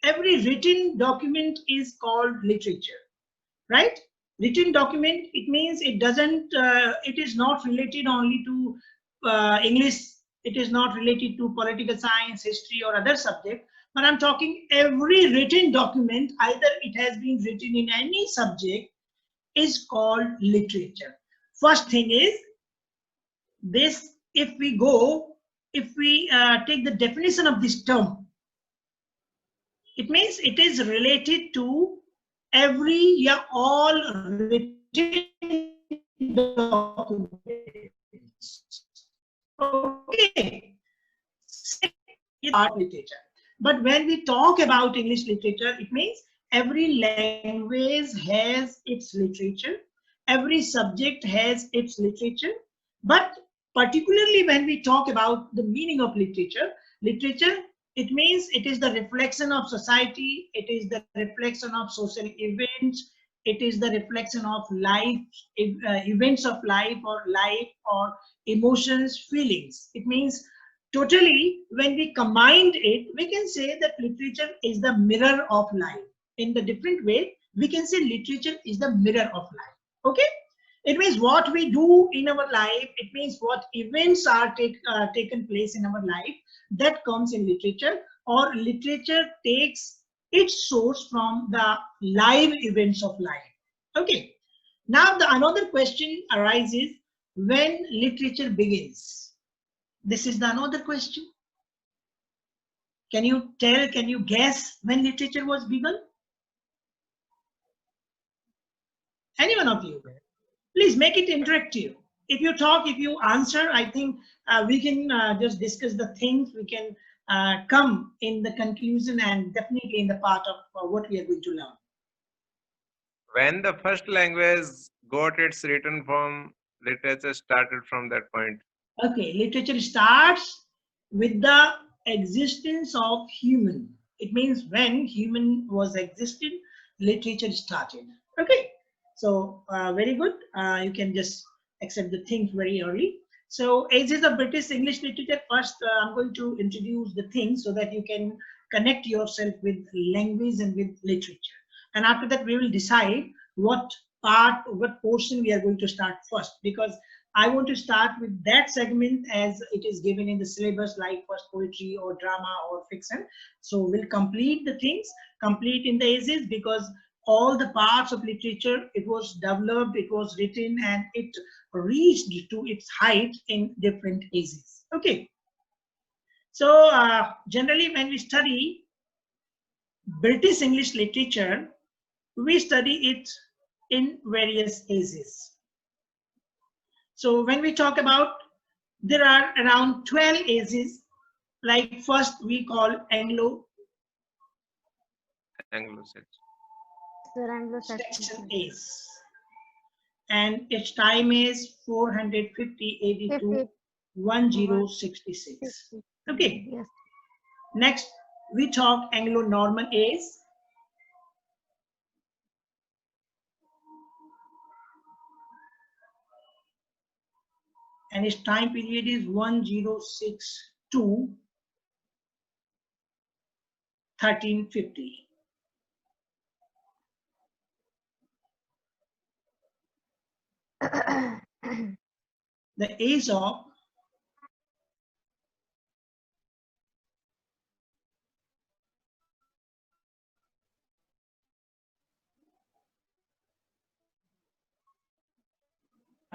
every written document is called literature, right? Written document, it means it doesn't, it is not related only to English, it is not related to political science, history, or other subject, but I'm talking every written document, either it has been written in any subject, is called literature. First thing is this, if we go, if we take the definition of this term, it means it is related to every, yeah, all written documents. Okay. Art literature. But when we talk about English literature, it means every language has its literature, every subject has its literature. But particularly when we talk about the meaning of literature, literature, it means it is the reflection of society, it is the reflection of social events, it is the reflection of life, events of life or emotions, feelings. It means totally, when we combined it, we can say that literature is the mirror of life. In the different way, we can say literature is the mirror of life. Okay? It means what we do in our life, it means what events are taken place in our life, that comes in literature, or literature takes its source from the live events of life. Okay. Now the another question arises, when literature begins. This is the another question. Can you tell, can you guess when literature was begun? Any one of you? Please make it interactive. If you talk, if you answer, I think we can just discuss the things, we can come in the conclusion and definitely in the part of what we are going to learn. When the first language got its written form, literature started from that point. Okay, literature starts with the existence of human. It means when human was existed, literature started. Okay, so very good. You can just accept the things very early. So as is a British English literature, first I'm going to introduce the things so that you can connect yourself with language and with literature. And after that, we will decide what part, what portion we are going to start first, because I want to start with that segment as it is given in the syllabus, like first poetry or drama or fiction. So we'll complete the things, complete in the ages, because all the parts of literature, it was developed, it was written, and it reached to its height in different ages. Okay. So generally when we study British English literature, we study it in various ages. So when we talk about, there are around 12 ages. Like first we call Anglo section A's, and its time is 450 AD to 1066. Okay. Yes. Next we talk Anglo-Norman A's. And its time period is 1062 1350. The age of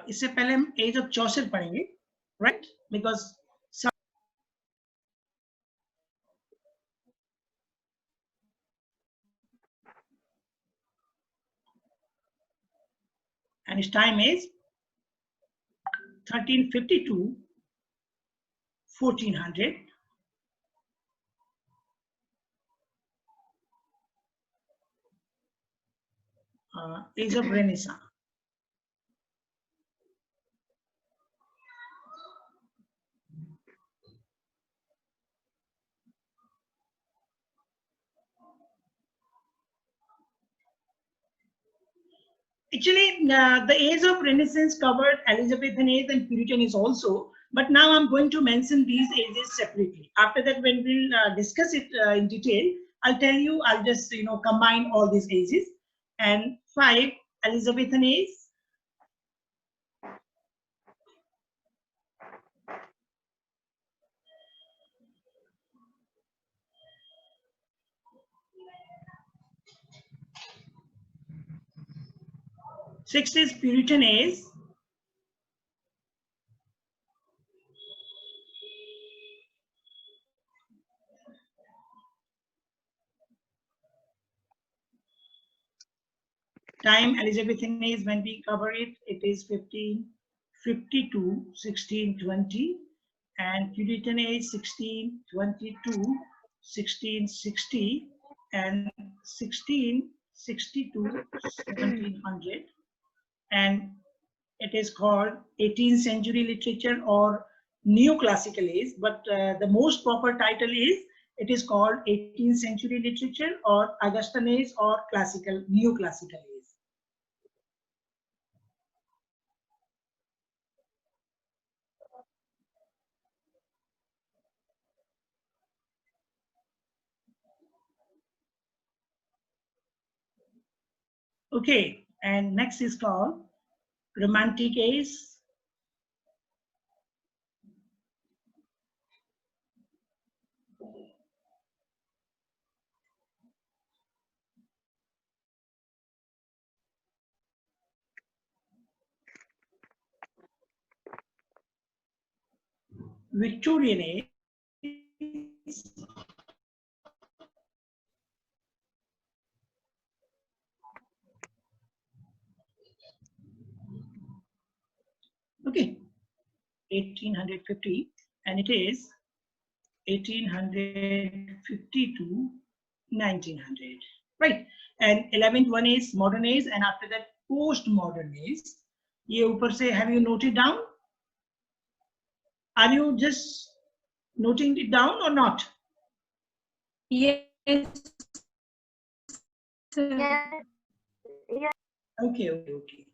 इससे पहले हम as of चौसर पढ़ेंगे, right? Because and its time is 1352 1400. Age of Renaissance. Actually, the age of Renaissance covered Elizabethan age and Puritan age also, but now I'm going to mention these ages separately. After that, when we'll discuss it in detail, I'll tell you, I'll just, combine all these ages. And 5, Elizabethan age. 6 is Puritan age. 7 Elizabethan age, when we cover it, it is 1552, 1620, and Puritan age 1622, 1660, and 1662, 1700, and it is called 18th century literature or neoclassical age, but the most proper title is, it is called 18th century literature or Augustan age or classical, neoclassical age. Okay, and next is called Romantic age. Victorian age. Okay, 1850, and it is 1850 to 1900, right? And 11th one is modern age, and after that post-modern age. ये ऊपर से, have you noted down? Are you just noting it down or not? Yes. Yeah. Okay, okay, okay.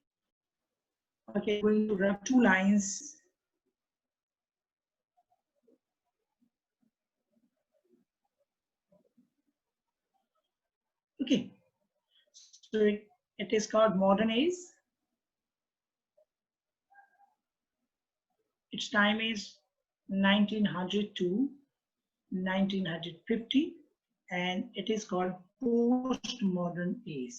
Okay, going to rub 2 lines. Okay, so it is called modern age. Its time is 1900 to 1950, and it is called postmodern age.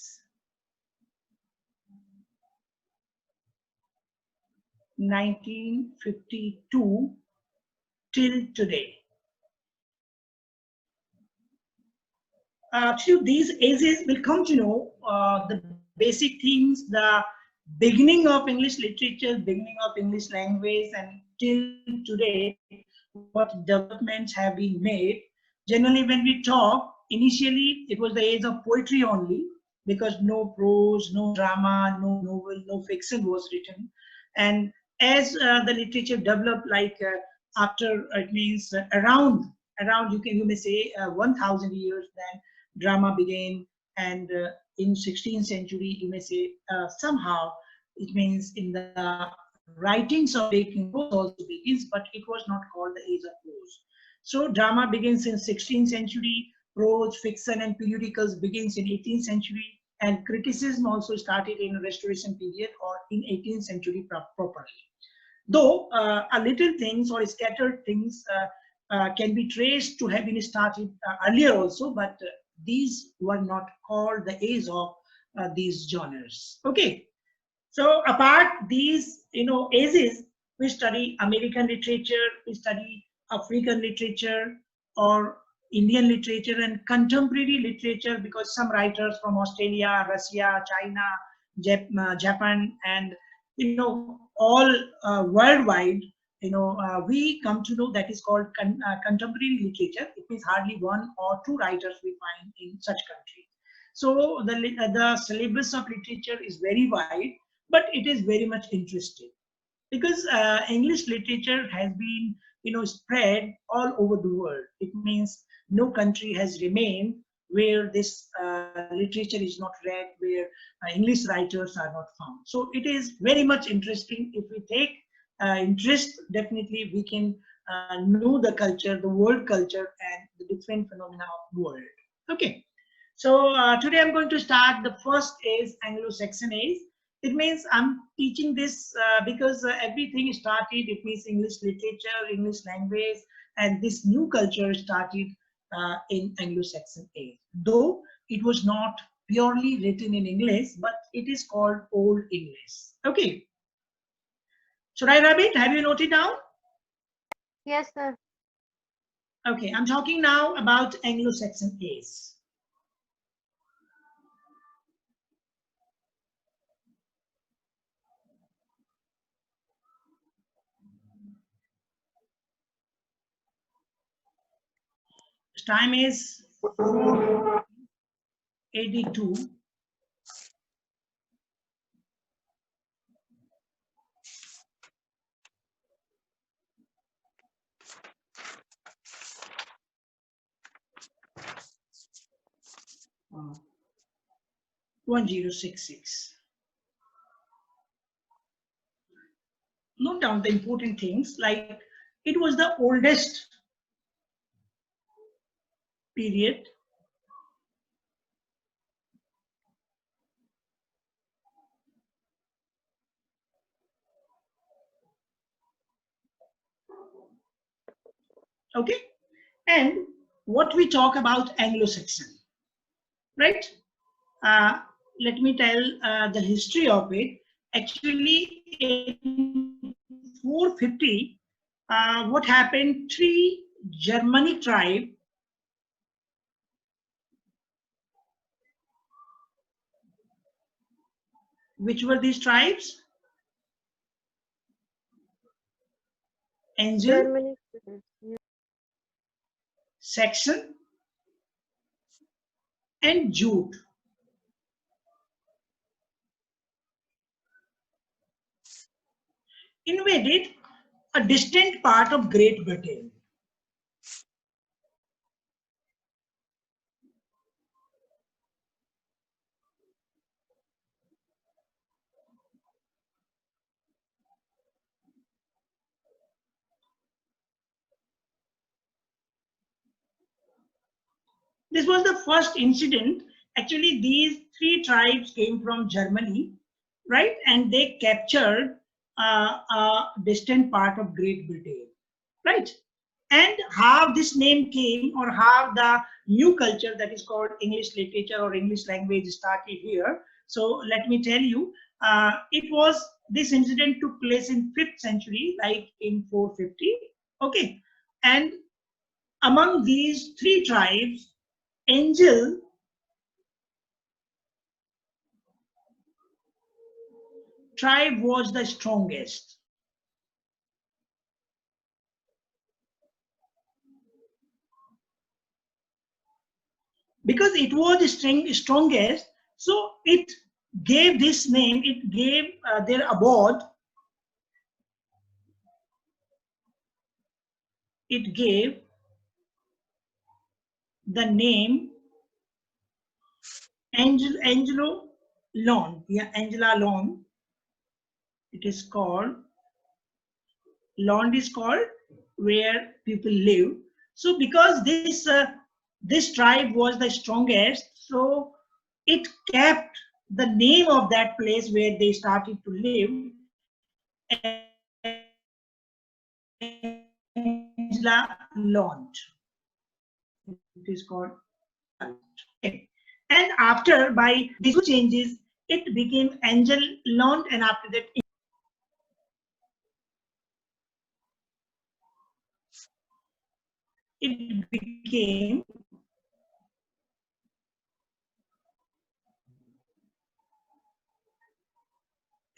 1952 till today. So these ages will come to know the basic things, the beginning of English literature, beginning of English language, and till today, what developments have been made. Generally, when we talk, initially it was the age of poetry only, because no prose, no drama, no novel, no fiction was written. And as the literature developed, like after, it means around you may say 1000 years, then drama began, and in 16th century you may say somehow it means in the writings of Bacon also begins, but it was not called the age of prose. So drama begins in 16th century, prose, fiction, and periodicals begins in 18th century, and criticism also started in Restoration period or in 18th century properly. Though a little things or scattered things can be traced to have been started earlier also, but these were not called the age of these genres. Okay, so apart these ages, we study American literature, we study African literature or Indian literature and contemporary literature, because some writers from Australia, Russia, China, Japan, and all worldwide, we come to know that is called contemporary literature. It means hardly 1 or 2 writers we find in such country. So the syllabus of literature is very wide, but it is very much interesting, because English literature has been spread all over the world. It means no country has remained where this literature is not read, where English writers are not found. So it is very much interesting. If we take interest, definitely we can know the culture, the world culture, and the different phenomena of the world. Okay. So today I'm going to start. The first is Anglo-Saxon age. It means I'm teaching this because everything started. It means English literature, English language, and this new culture started in Anglo-Saxon age. Though it was not purely written in English, but it is called Old English. Okay. Should I Rabbit? Have you noted down? Yes, sir. Okay. I'm talking now about Anglo-Saxon age. Time is 482. Uh, 1066. Note down the important things, like it was the oldest period. Okay. And what we talk about Anglo-Saxon, right? Let me tell the history of it. Actually, in 450, what happened? Three Germanic tribes, which were these tribes? Angel, Germany. Saxon, and Jute. Invaded a distant part of Great Britain. This was the first incident. Actually, these three tribes came from Germany, right? And they captured a distant part of Great Britain, right? And how this name came, or how the new culture that is called English literature or English language started here. So let me tell you, it was, this incident took place in 5th century, like in 450. Okay. And among these three tribes, Angel tribe was the strongest. Because it was the strongest, so it gave this name, it gave their abode, it gave the name Angelo Lawn. Yeah, Angela Lawn. It is called, Lawn is called where people live. So because this tribe was the strongest, so it kept the name of that place where they started to live, Angela Lawn. It is called. Okay. And after, by these two changes, it became Angel Lawn, and after that it became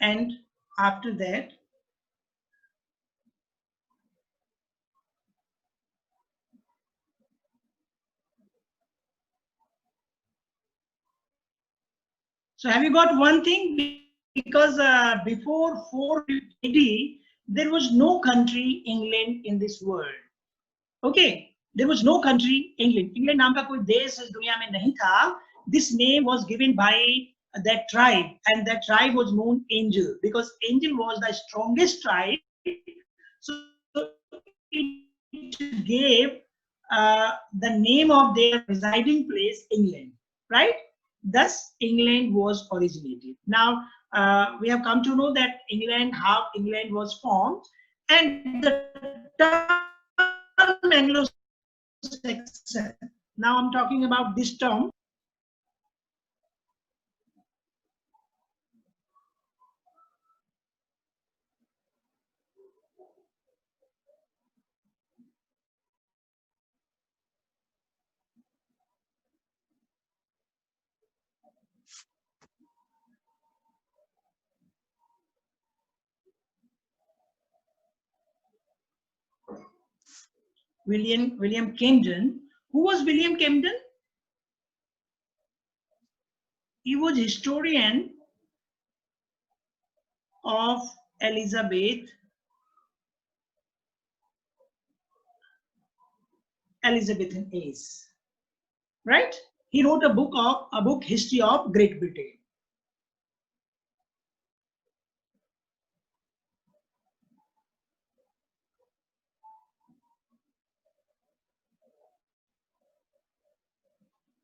and after that so have you got one thing? Because before 450 there was no country England in this world. Okay, there was no country England. England नाम का कोई देश इस दुनिया में नहीं था. This name was given by that tribe, and that tribe was known Angel, because Angel was the strongest tribe. So it gave the name of their residing place, England, right? Thus, England was originated. Now, we have come to know that England, how England was formed, and the term Anglo-Saxon. Now, I'm talking about this term. William Camden. Who was William Camden? He was historian of Elizabethan age, right? He wrote a book history of Great Britain.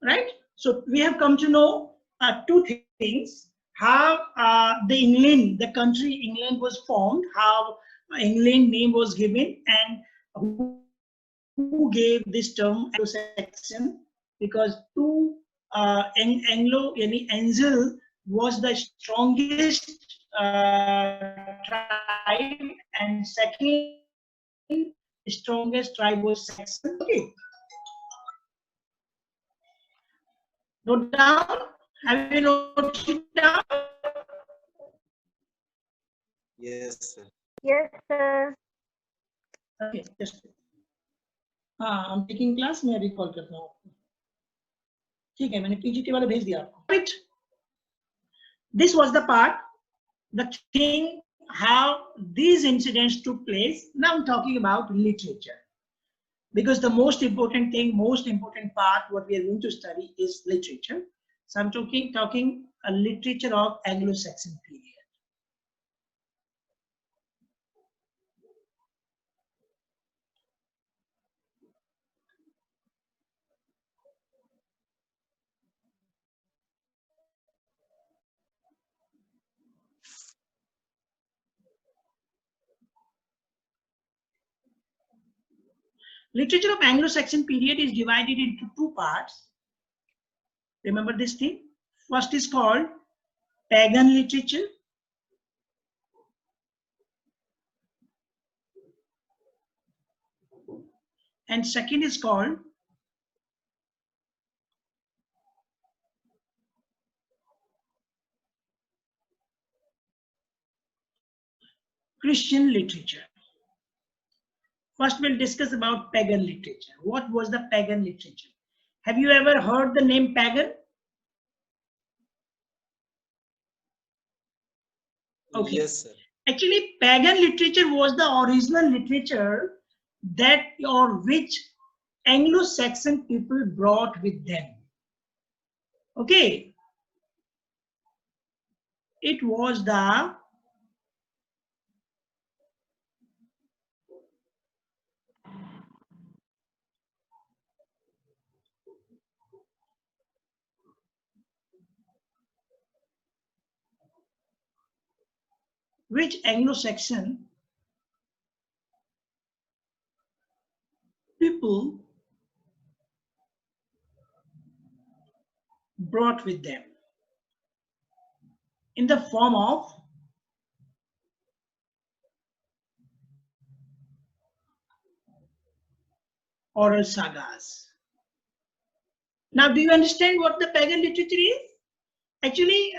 Right? So we have come to know two things: how the country England was formed, how England name was given, and who gave this term Anglo-Saxon, because Anglo, Angel was the strongest tribe, and second strongest tribe was Saxon. Okay. Note down. Have you noted it down? Yes, sir. Yes, sir. Okay, just I'm taking class में अभी call करता हूँ आपको. ठीक है, मैंने PGT वाला भेज दिया आपको. Right. This was the part, the thing, how these incidents took place. Now I'm talking about literature, because the most important thing, most important part, what we are going to study is literature. So I'm talking a literature of Anglo-Saxon period. Literature of Anglo-Saxon period is divided into two parts. Remember this thing? First is called pagan literature. And second is called Christian literature. First, we'll discuss about pagan literature. What was the pagan literature? Have you ever heard the name pagan? Okay. Yes, sir. Actually, pagan literature was the original literature that or which Anglo-Saxon people brought with them. Okay. It was the which Anglo-Saxon people brought with them in the form of oral sagas. Now, do you understand what the pagan literature is? Actually,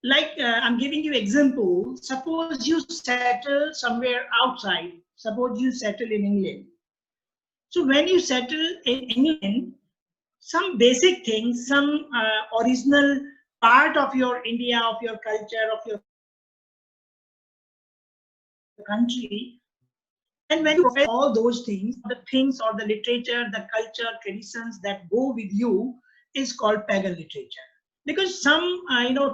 I'm giving you example. Suppose you settle somewhere outside. Suppose you settle in England. So when you settle in England, some basic things, some original part of your India, of your culture, of your country, and when you profess all those things, the things or the literature, the culture, traditions that go with you is called pagan literature. Because some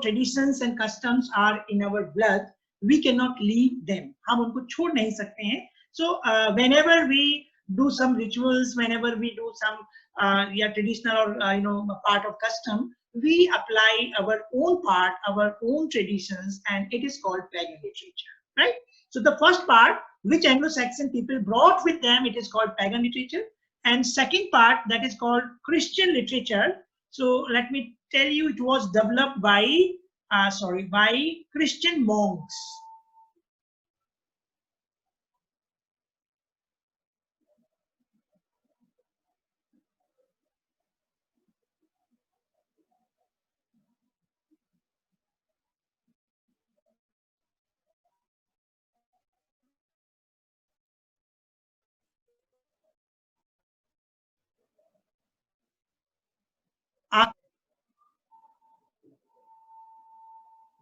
traditions and customs are in our blood, we cannot leave them. हम उनको छोड़ नहीं सकते हैं. So whenever we do some rituals, whenever we do some yeah, traditional or part of custom, we apply our own part, our own traditions, and it is called pagan literature, right? So the first part, which Anglo-Saxon people brought with them, it is called pagan literature. And second part, that is called Christian literature. So let me tell you, it was developed by by Christian monks.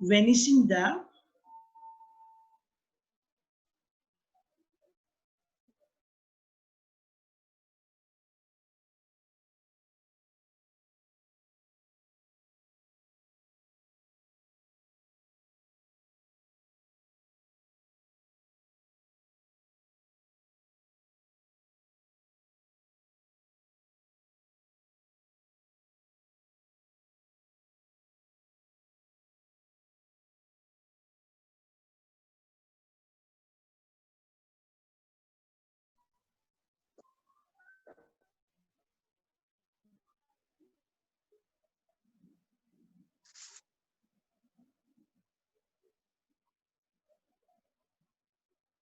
Witnessing the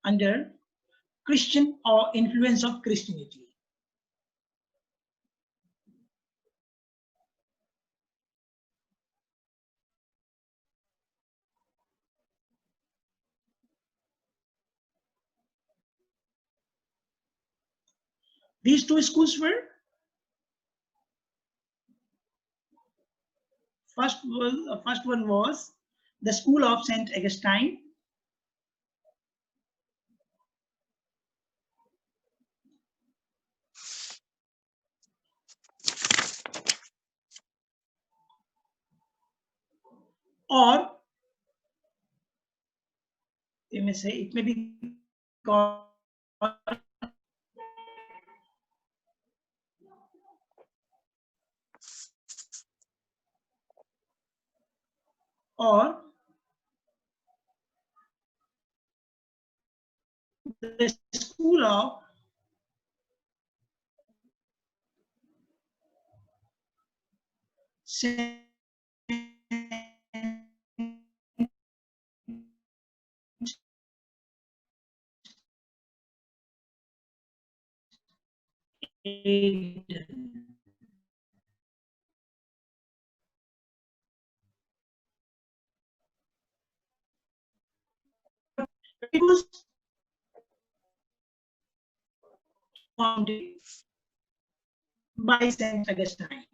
under Christian or influence of Christianity. These two schools were, first one was the School of Saint Augustine, or you may say it may be called or the School of Saint Aidan. It was founded by Saint Augustine.